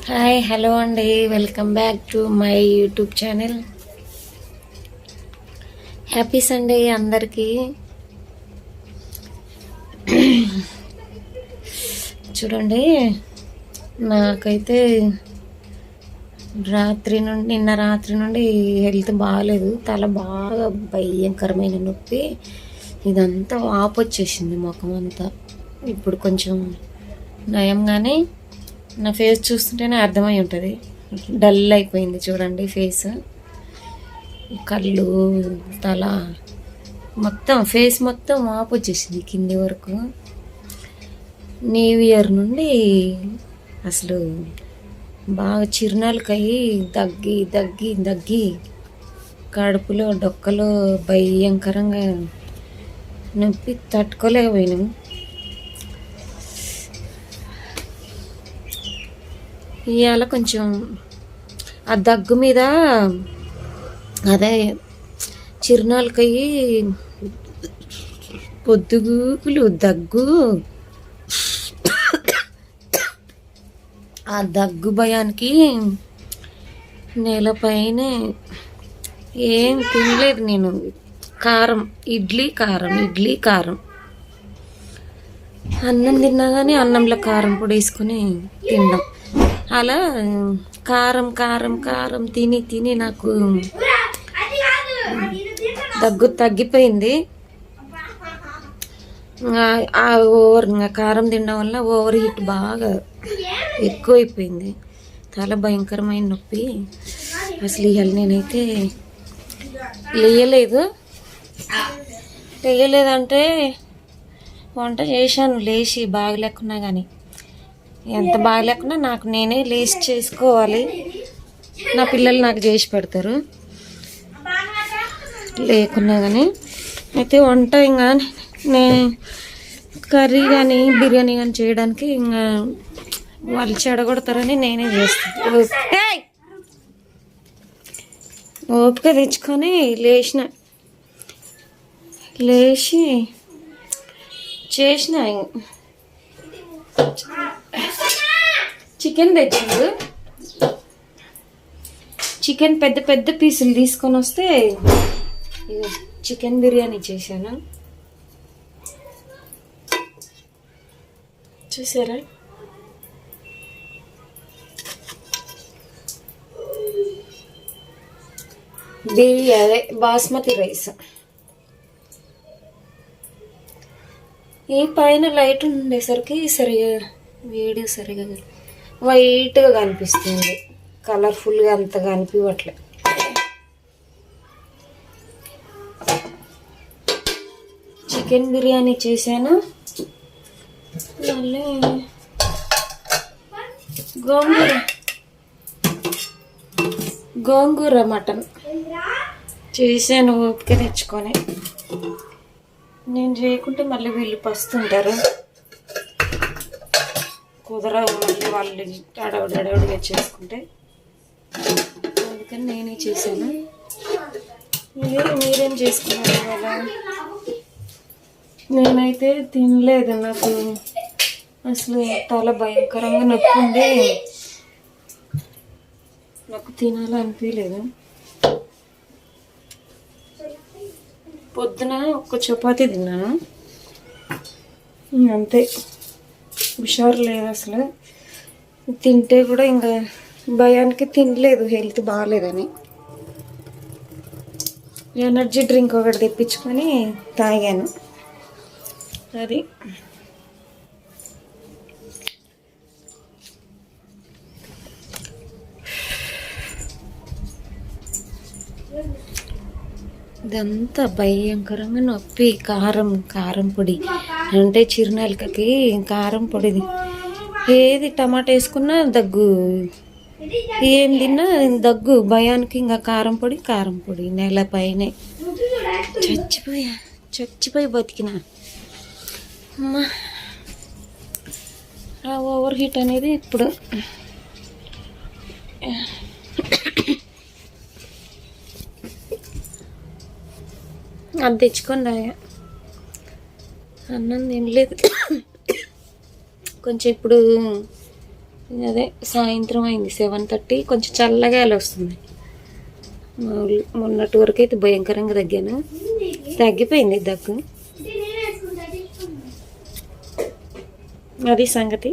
Hi hello అండి, welcome back to my YouTube channel. Happy Sunday అందరికీ. చూడండి, నాకైతే నిన్న రాత్రి నుండి హెల్త్ బాగాలేదు. తల బాగా భయంకరమైన నొప్పి, ఇదంతా వాపు వచ్చేసింది ముఖం అంతా. ఇప్పుడు కొంచెం నయంగానే నా ఫేస్ చూస్తుంటేనే అర్థమై ఉంటుంది. డల్ అయిపోయింది చూడండి ఫేస్, కళ్ళు, తల మొత్తం ఫేస్ మొత్తం వాపు వచ్చేసింది కింది వరకు. న్యూ ఇయర్ నుండి అసలు బాగా చిరునాలకయ్యి దగ్గి దగ్గి దగ్గి కడుపులో డొక్కలో భయంకరంగా నొప్పి తట్టుకోలేకపోయినాము. ఇవాళ కొంచెం ఆ దగ్గు మీద, అదే చిరునాలకయ్యి పొద్దుగూకులు దగ్గు, ఆ దగ్గు భయానికి నెలపైన ఏం తినలేదు నేను. ఇడ్లీ కారం అన్నం తిన్నా కానీ అన్నంలో కారం పొడి వేసుకొని తిన్నాం. అలా కారం కారం కారం తిని తిని నాకు దగ్గు తగ్గిపోయింది. కారం తినడం వల్ల ఓవర్ హీట్ బాగా ఎక్కువైపోయింది. చాలా భయంకరమైన నొప్పి. అసలు ఇవాళ నేనైతే లేయలేదంటే వంట చేశాను లేచి, బాగలేకున్నా కానీ. ఎంత బాగలేకున్నా నాకు నేనే లేచి చేసుకోవాలి. నా పిల్లలు నాకు చేసి పెడతారు లేకున్నా కానీ. అయితే వంట ఇంకా కర్రీ కానీ బిర్యానీ కానీ చేయడానికి ఇంకా వాళ్ళు చెడగొడతారని నేనే చేస్తాను. ఓపిక తెచ్చుకొని లేచి చేసిన. చికెన్ తెచ్చిండు. చికెన్ పెద్ద పెద్ద పీసులు తీసుకొని వస్తే చికెన్ బిర్యానీ చేశాను. చూసారా? అదే బాస్మతి రైస్. ఈ పైన లైట్ ఉండేసరికి వీడియో సరిగా వైట్గా కనిపిస్తుంది, కలర్ఫుల్గా అంత కనిపించట్లే. చికెన్ బిర్యానీ చేశాను. మళ్ళీ గోంగూర మటన్ చేశాను ఓపిక తెచ్చుకొని. నేను చేయకుంటే మళ్ళీ వీళ్ళు పస్తుంటారు, కుదరవు. మళ్ళీ వాళ్ళు అడవుడిగా చేసుకుంటే, అందుకని నేనే చేశాను. మీరేం చేసుకున్నారు ఇవాళ? నేనైతే తినలేదు. నాకు అసలు తల భయంకరంగా నొప్పి ఉంది. నాకు తినాలనిపించలేదు. పొద్దున ఒక్క చపాతీ తిన్నాను, అంతే. హుషారు లేదు అసలు. తింటే కూడా ఇంకా భయానికి తినలేదు, హెల్త్ బాగాలేదని. ఎనర్జీ డ్రింక్ ఒకటి తెప్పించుకొని తాగాను. అది ఇదంతా భయంకరంగా నొప్పి. కారం పొడి అంటే చిరునాలకకి కారం పొడిది. ఏది టమాటా వేసుకున్నా దగ్గు, ఏం తిన్నా దగ్గు భయానికి. ఇంకా కారం పొడి నెలపైనే చచ్చిపోయి బతికిన. అమ్మా, ఆ ఓవర్ హీట్ అనేది ఇప్పుడు అది తెచ్చుకొని రాయా. అన్నం తినలేదు. కొంచెం ఇప్పుడు అదే సాయంత్రం అయింది 7:30, కొంచెం చల్లగా అలా వస్తుంది. మొన్నటి వరకు అయితే భయంకరంగా తగ్గాను, తగ్గిపోయింది దగ్గు. అది సంగతి.